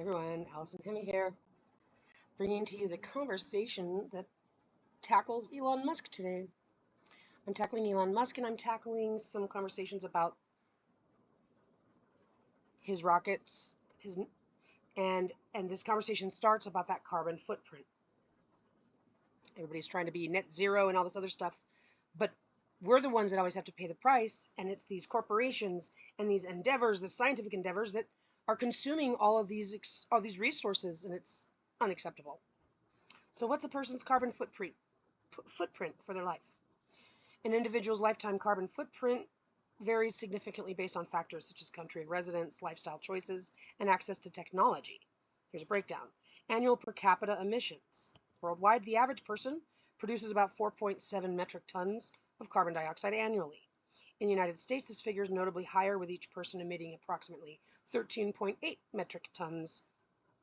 Hey everyone, Allison Hemi here, bringing to you the conversation that tackles Elon Musk today. I'm tackling Elon Musk and I'm tackling some conversations about his rockets, and this conversation starts about that carbon footprint. Everybody's trying to be net zero and all this other stuff, but we're the ones that always have to pay the price, and it's these corporations and these endeavors, the scientific endeavors, that are consuming all of these resources, and it's unacceptable. So what's a person's carbon footprint for their life? An individual's lifetime carbon footprint varies significantly based on factors such as country of residence, lifestyle choices, and access to technology. Here's a breakdown. Annual per capita emissions. Worldwide, the average person produces about 4.7 metric tons of carbon dioxide annually. In the United States, this figure is notably higher, with each person emitting approximately 13.8 metric tons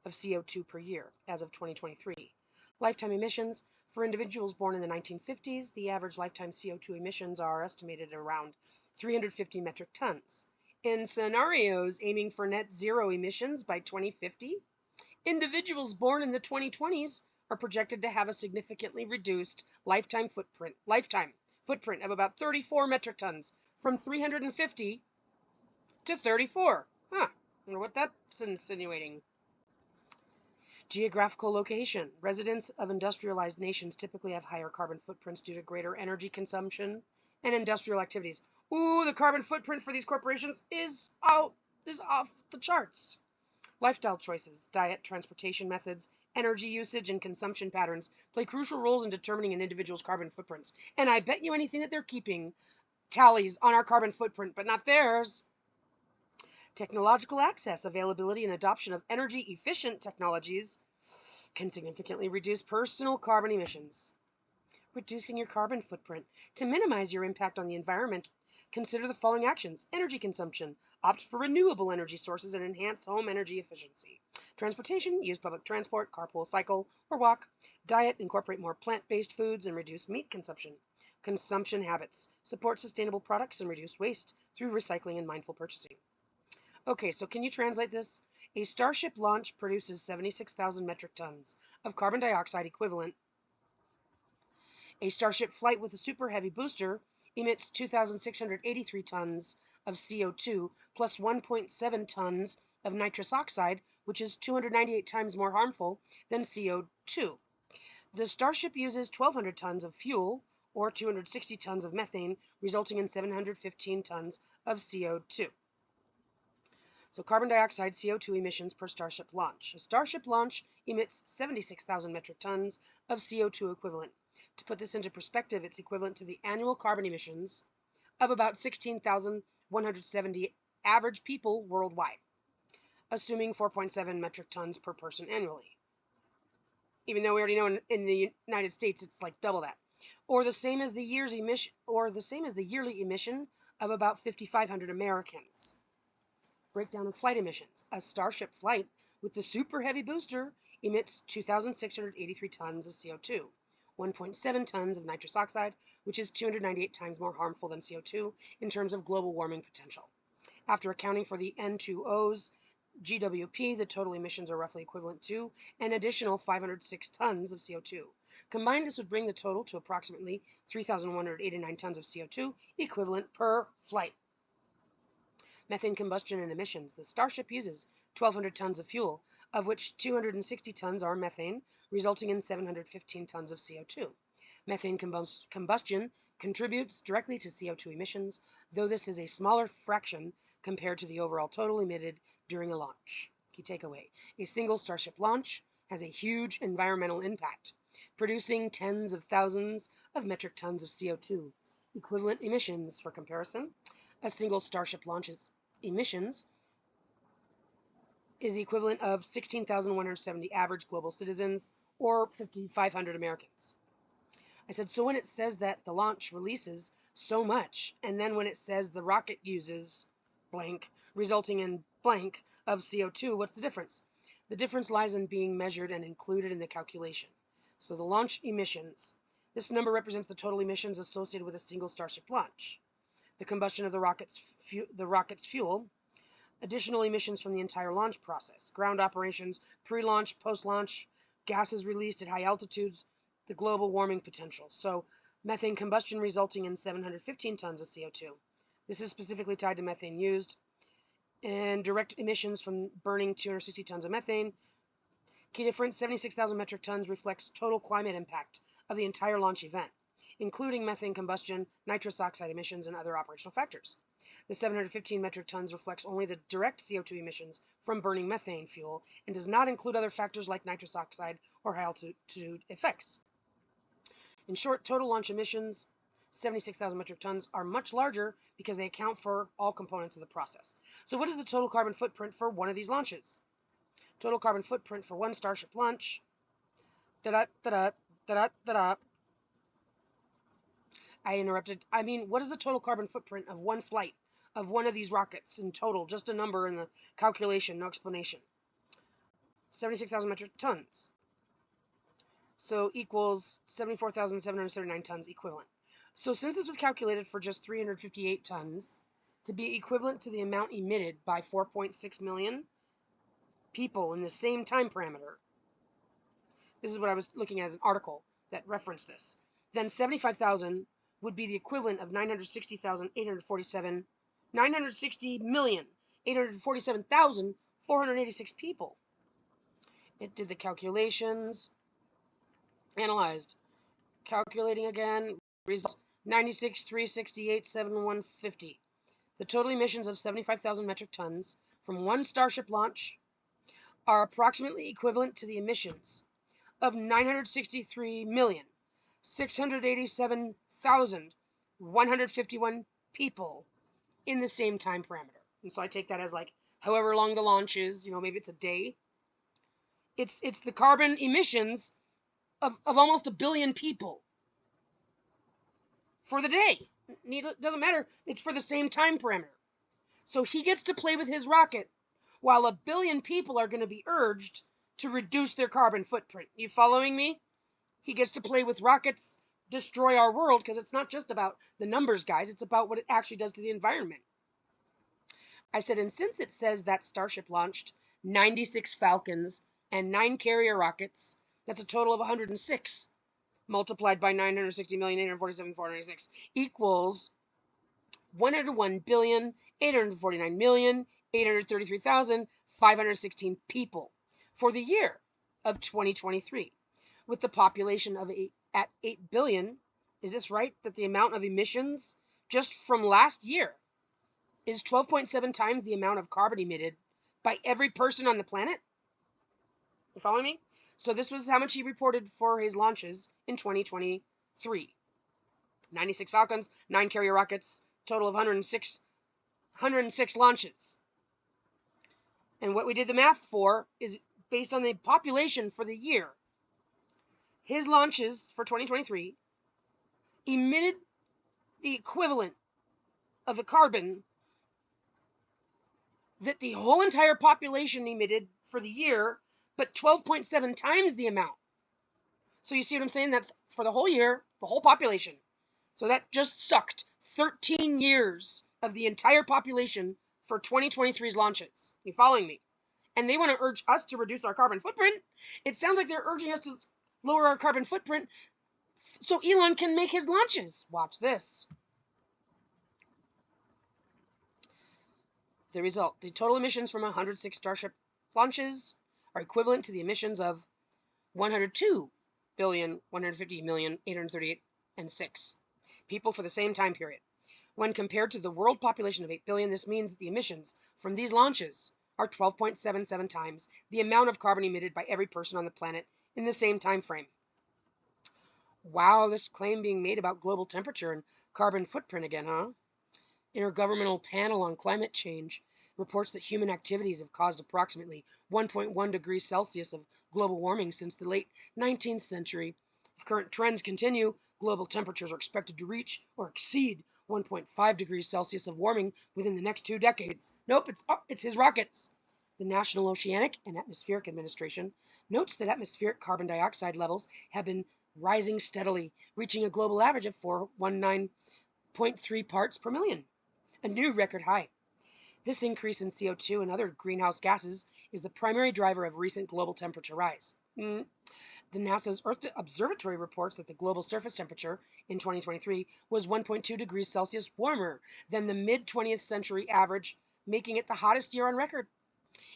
of CO2 per year as of 2023. Lifetime emissions. For individuals born in the 1950s, the average lifetime CO2 emissions are estimated at around 350 metric tons. In scenarios aiming for net zero emissions by 2050, individuals born in the 2020s are projected to have a significantly reduced lifetime footprint of about 34 metric tons, from 350 to 34. I wonder what that's insinuating. Geographical location. Residents of industrialized nations typically have higher carbon footprints due to greater energy consumption and industrial activities. Ooh, the carbon footprint for these corporations is off the charts. Lifestyle choices, diet, transportation methods, energy usage, and consumption patterns play crucial roles in determining an individual's carbon footprints. And I bet you anything that they're keeping tallies on our carbon footprint, but not theirs. Technological access, availability, and adoption of energy-efficient technologies can significantly reduce personal carbon emissions. Reducing your carbon footprint. To minimize your impact on the environment, consider the following actions. Energy consumption. Opt for renewable energy sources and enhance home energy efficiency. Transportation. Use public transport, carpool, cycle, or walk. Diet. Incorporate more plant-based foods and reduce meat consumption. Consumption habits. Support sustainable products and reduce waste through recycling and mindful purchasing. Okay, so can you translate this? A Starship launch produces 76,000 metric tons of carbon dioxide equivalent. A Starship flight with a super heavy booster emits 2,683 tons of CO2 plus 1.7 tons of nitrous oxide, which is 298 times more harmful than CO2. The Starship uses 1,200 tons of fuel, or 260 tons of methane, resulting in 715 tons of CO2. So carbon dioxide CO2 emissions per Starship launch. A Starship launch emits 76,000 metric tons of CO2 equivalent. To put this into perspective, it's equivalent to the annual carbon emissions of about 16,170 average people worldwide, assuming 4.7 metric tons per person annually. Even though we already know in the United States it's like double that. Or the same as the yearly emission of about 5,500 Americans. Breakdown of flight emissions. A Starship flight with the super heavy booster emits 2,683 tons of CO2, 1.7 tons of nitrous oxide, which is 298 times more harmful than CO2 in terms of global warming potential. After accounting for the N2O's GWP, the total emissions are roughly equivalent to an additional 506 tons of CO2. Combined, this would bring the total to approximately 3,189 tons of CO2 equivalent per flight. Methane combustion and emissions. The Starship uses 1,200 tons of fuel, of which 260 tons are methane, resulting in 715 tons of CO2. Methane combustion contributes directly to CO2 emissions, though this is a smaller fraction compared to the overall total emitted during a launch. Key takeaway. A single Starship launch has a huge environmental impact, producing tens of thousands of metric tons of CO2. Equivalent emissions. For comparison, a single Starship launch's emissions is the equivalent of 16,170 average global citizens, or 5,500 Americans. I said, so when it says that the launch releases so much, and then when it says the rocket uses blank, resulting in blank of CO2, what's the difference? The difference lies in being measured and included in the calculation. So the launch emissions. This number represents the total emissions associated with a single Starship launch. The combustion of the rocket's fuel Additional emissions from the entire launch process, ground operations, pre-launch, post-launch, gases released at high altitudes, the global warming potential. So methane combustion resulting in 715 tons of CO2. This is specifically tied to methane used. And direct emissions from burning 260 tons of methane. Key difference, 76,000 metric tons reflects total climate impact of the entire launch event, including methane combustion, nitrous oxide emissions, and other operational factors. The 715 metric tons reflects only the direct CO2 emissions from burning methane fuel and does not include other factors like nitrous oxide or high altitude effects. In short, total launch emissions, 76,000 metric tons, are much larger because they account for all components of the process. So what is the total carbon footprint for one of these launches? Total carbon footprint for one Starship launch. I interrupted. I mean, what is the total carbon footprint of one flight of one of these rockets in total? Just a number in the calculation, no explanation. 76,000 metric tons. So equals 74,779 tons equivalent. So since this was calculated for just 358 tons, to be equivalent to the amount emitted by 4.6 million people in the same time parameter, this is what I was looking at as an article that referenced this, then 75,000 would be the equivalent of 960,847,486 people. It did the calculations, analyzed, calculating again, result 96,368,7150. The total emissions of 75,000 metric tons from one Starship launch are approximately equivalent to the emissions of 963,687,151 people in the same time parameter. And so I take that as like however long the launch is, maybe it's a day. It's the carbon emissions of almost 1 billion people for the day. It doesn't matter. It's for the same time parameter. So he gets to play with his rocket while 1 billion people are going to be urged to reduce their carbon footprint. You following me? He gets to play with rockets, destroy our world, because it's not just about the numbers, guys. It's about what it actually does to the environment. I said, and since it says that Starship launched 96 Falcons and 9 carrier rockets, that's a total of 106. Multiplied by 960,847,496 equals 101,849,833,516 people for the year of 2023, with the population of 8 billion. Is this right? That the amount of emissions just from last year is 12.7 times the amount of carbon emitted by every person on the planet? You follow me? So this was how much he reported for his launches in 2023. 96 Falcons, 9 carrier rockets, total of 106 launches. And what we did the math for is based on the population for the year. His launches for 2023 emitted the equivalent of the carbon that the whole entire population emitted for the year, but 12.7 times the amount. So you see what I'm saying? That's for the whole year, the whole population. So that just sucked 13 years of the entire population for 2023's launches. You following me? And they want to urge us to reduce our carbon footprint. It sounds like they're urging us to lower our carbon footprint so Elon can make his launches. Watch this. The result, the total emissions from 106 Starship launches are equivalent to the emissions of 102,150,838,6 people for the same time period. When compared to the world population of 8 billion, this means that the emissions from these launches are 12.77 times the amount of carbon emitted by every person on the planet in the same time frame. Wow, this claim being made about global temperature and carbon footprint again, huh? Intergovernmental Panel on Climate Change reports that human activities have caused approximately 1.1 degrees Celsius of global warming since the late 19th century. If current trends continue, global temperatures are expected to reach or exceed 1.5 degrees Celsius of warming within the next 2 decades. Nope, it's his rockets. The National Oceanic and Atmospheric Administration notes that atmospheric carbon dioxide levels have been rising steadily, reaching a global average of 419.3 parts per million, a new record high. This increase in CO2 and other greenhouse gases is the primary driver of recent global temperature rise. The NASA's Earth Observatory reports that the global surface temperature in 2023 was 1.2 degrees Celsius warmer than the mid-20th century average, making it the hottest year on record.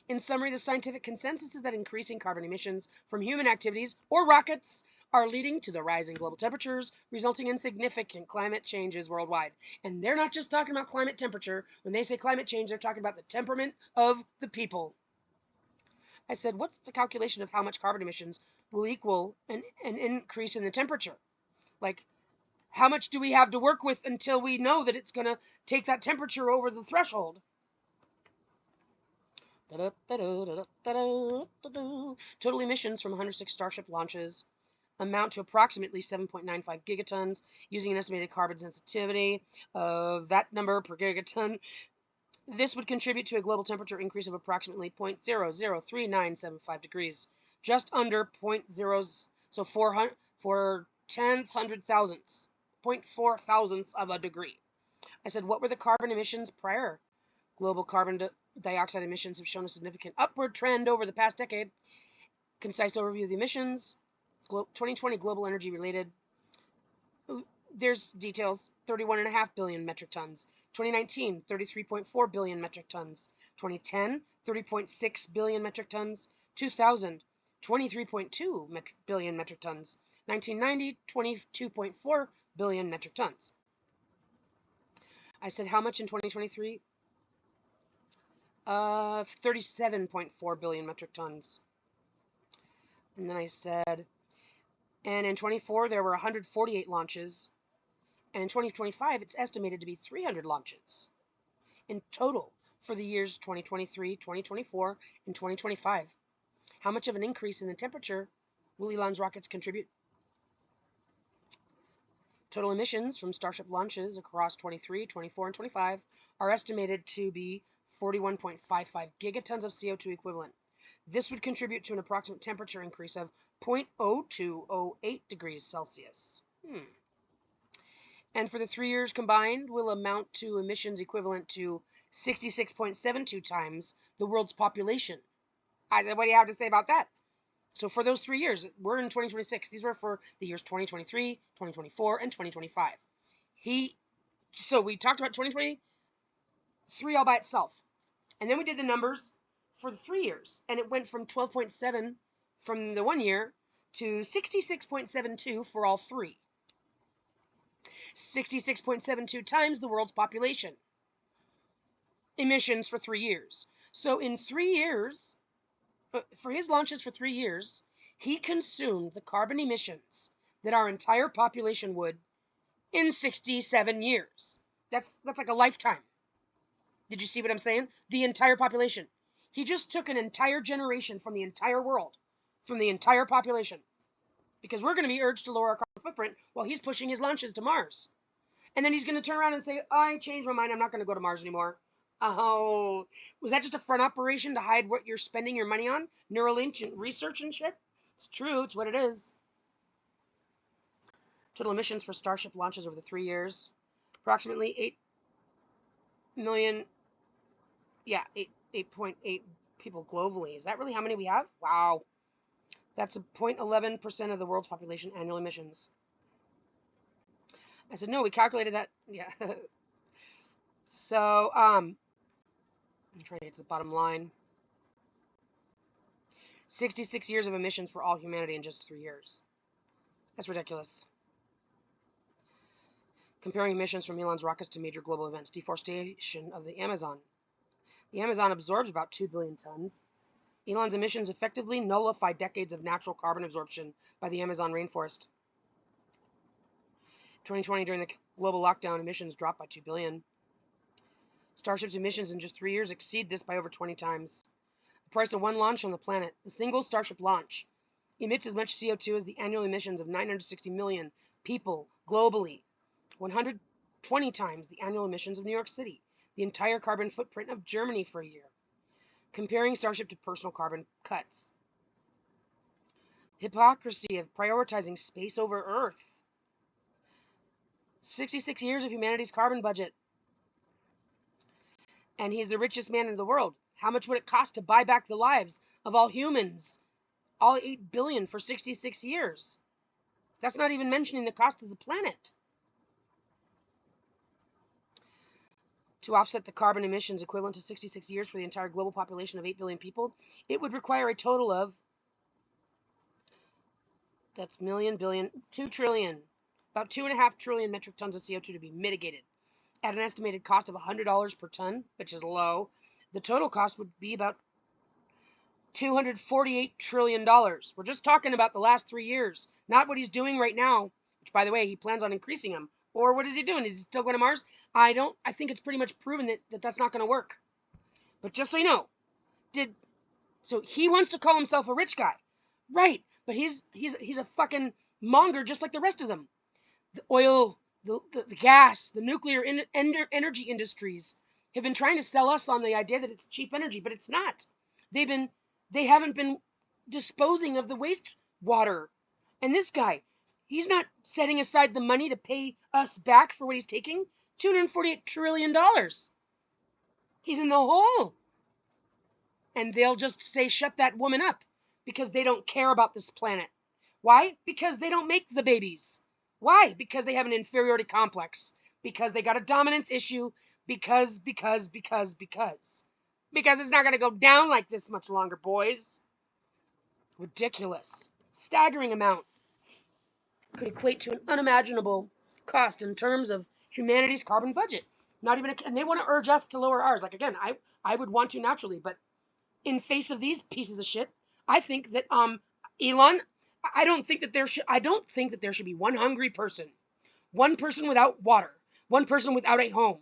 In summary, the scientific consensus is that increasing carbon emissions from human activities, or rockets, are leading to the rise in global temperatures, resulting in significant climate changes worldwide. And they're not just talking about climate temperature. When they say climate change, they're talking about the temperament of the people. I said, what's the calculation of how much carbon emissions will equal an increase in the temperature? Like, how much do we have to work with until we know that it's going to take that temperature over the threshold? Total emissions from 106 Starship launches amount to approximately 7.95 gigatons, using an estimated carbon sensitivity of that number per gigaton. This would contribute to a global temperature increase of approximately 0.003975 degrees, just under 0.0, so 4/10 thousandths, 0.4 thousandths of a degree. I said, what were the carbon emissions prior? Global carbon dioxide emissions have shown a significant upward trend over the past decade. Concise overview of the emissions. 2020 global energy related. There's details. 31.5 billion metric tons. 2019, 33.4 billion metric tons. 2010, 30.6 billion metric tons. 2000, 23.2 billion metric tons. 1990, 22.4 billion metric tons. I said, how much in 2023? 37.4 billion metric tons. And then I said, and in 24 there were 148 launches, and in 2025 it's estimated to be 300 launches in total for the years 2023, 2024, and 2025. How much of an increase in the temperature will Elon's rockets contribute? Total emissions from Starship launches across 23, 24, and 25 are estimated to be 41.55 gigatons of CO2 equivalent. This would contribute to an approximate temperature increase of 0.0208 degrees Celsius. And for the 3 years combined will amount to emissions equivalent to 66.72 times the world's population. I said, what do you have to say about that? So for those 3 years, we're in 2026. These were for the years 2023, 2024, and 2025. So we talked about 2023 all by itself. And then we did the numbers for the 3 years. And it went from 12.7 from the 1 year to 66.72 for all three. 66.72 times the world's population. Emissions for 3 years. So in 3 years, for his launches for 3 years, he consumed the carbon emissions that our entire population would in 67 years. That's like a lifetime. Did you see what I'm saying? The entire population. He just took an entire generation from the entire world, from the entire population. Because we're going to be urged to lower our carbon footprint while he's pushing his launches to Mars. And then he's going to turn around and say, I changed my mind, I'm not going to go to Mars anymore. Oh, was that just a front operation to hide what you're spending your money on? Neuralink and research and shit? It's true, it's what it is. Total emissions for Starship launches over the 3 years. Approximately 8 million, 8.8 people globally. Is that really how many we have? Wow. That's a 0.11% of the world's population annual emissions. I said, no, we calculated that. Yeah. So, I'm trying to get to the bottom line. 66 years of emissions for all humanity in just 3 years. That's ridiculous. Comparing emissions from Elon's rockets to major global events. Deforestation of the Amazon. The Amazon absorbs about 2 billion tons. Elon's emissions effectively nullify decades of natural carbon absorption by the Amazon rainforest. 2020, during the global lockdown, emissions dropped by 2 billion. Starship's emissions in just 3 years exceed this by over 20 times. The price of one launch on the planet, a single Starship launch, emits as much CO2 as the annual emissions of 960 million people globally. 120 times the annual emissions of New York City, the entire carbon footprint of Germany for a year. Comparing Starship to personal carbon cuts. Hypocrisy of prioritizing space over Earth. 66 years of humanity's carbon budget. And he's the richest man in the world. How much would it cost to buy back the lives of all humans, all 8 billion for 66 years? That's not even mentioning the cost of the planet. To offset the carbon emissions equivalent to 66 years for the entire global population of 8 billion people, it would require a total of, that's million, billion, 2 trillion, about 2.5 trillion metric tons of CO2 to be mitigated. At an estimated cost of $100 per ton, which is low, the total cost would be about $248 trillion. We're just talking about the last 3 years, not what he's doing right now, which, by the way, he plans on increasing them. Or what is he doing? Is he still going to Mars? I think it's pretty much proven that that's not going to work. But just so you know, so he wants to call himself a rich guy. Right, but he's a fucking monger just like the rest of them. The oil, the gas, the nuclear energy industries have been trying to sell us on the idea that it's cheap energy, but it's not. They haven't been disposing of the wastewater. And this guy, he's not setting aside the money to pay us back for what he's taking. $248 trillion. He's in the hole. And they'll just say, shut that woman up, because they don't care about this planet. Why? Because they don't make the babies. Why? Because they have an inferiority complex. Because they got a dominance issue. Because it's not going to go down like this much longer, boys. Ridiculous. Staggering amount. Could equate to an unimaginable cost in terms of humanity's carbon budget. Not even, and they want to urge us to lower ours. Like, again, I would want to naturally, but in face of these pieces of shit, I think that Elon, I don't think that there should be one hungry person, one person without water, one person without a home.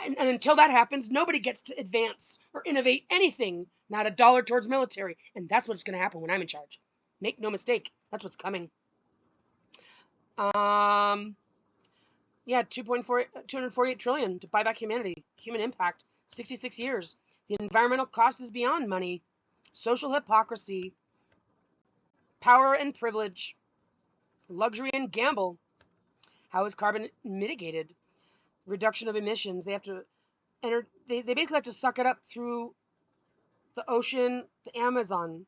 And until that happens, nobody gets to advance or innovate anything, not a dollar towards military. And that's what's going to happen when I'm in charge. Make no mistake, that's what's coming. Yeah, 248 trillion to buy back humanity. Human impact, 66 years. The environmental cost is beyond money. Social hypocrisy, power and privilege, luxury and gamble. How is carbon mitigated? Reduction of emissions. They have to they basically have to suck it up through the ocean, the Amazon.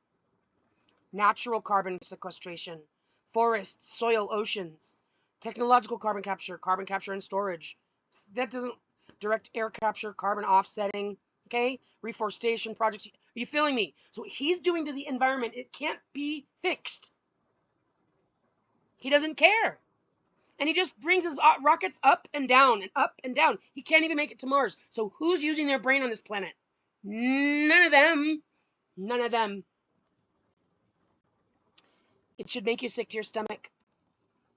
Natural carbon sequestration, forests, soil, oceans, technological carbon capture and storage. That doesn't direct air capture, carbon offsetting, okay? Reforestation projects. Are you feeling me? So what he's doing to the environment, it can't be fixed. He doesn't care. And he just brings his rockets up and down and up and down. He can't even make it to Mars. So who's using their brain on this planet? None of them. None of them. It should make you sick to your stomach.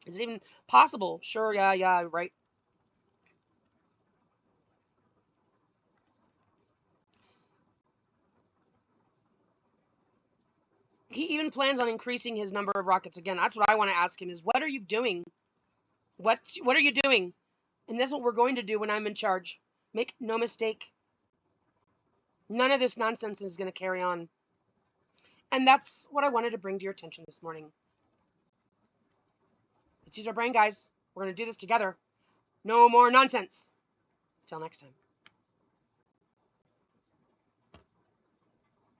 Is it even possible? Sure, yeah, right. He even plans on increasing his number of rockets again. That's what I want to ask him is, what are you doing? What are you doing? And that's what we're going to do when I'm in charge. Make no mistake. None of this nonsense is going to carry on. And that's what I wanted to bring to your attention this morning. Let's use our brain, guys. We're going to do this together. No more nonsense. Till next time.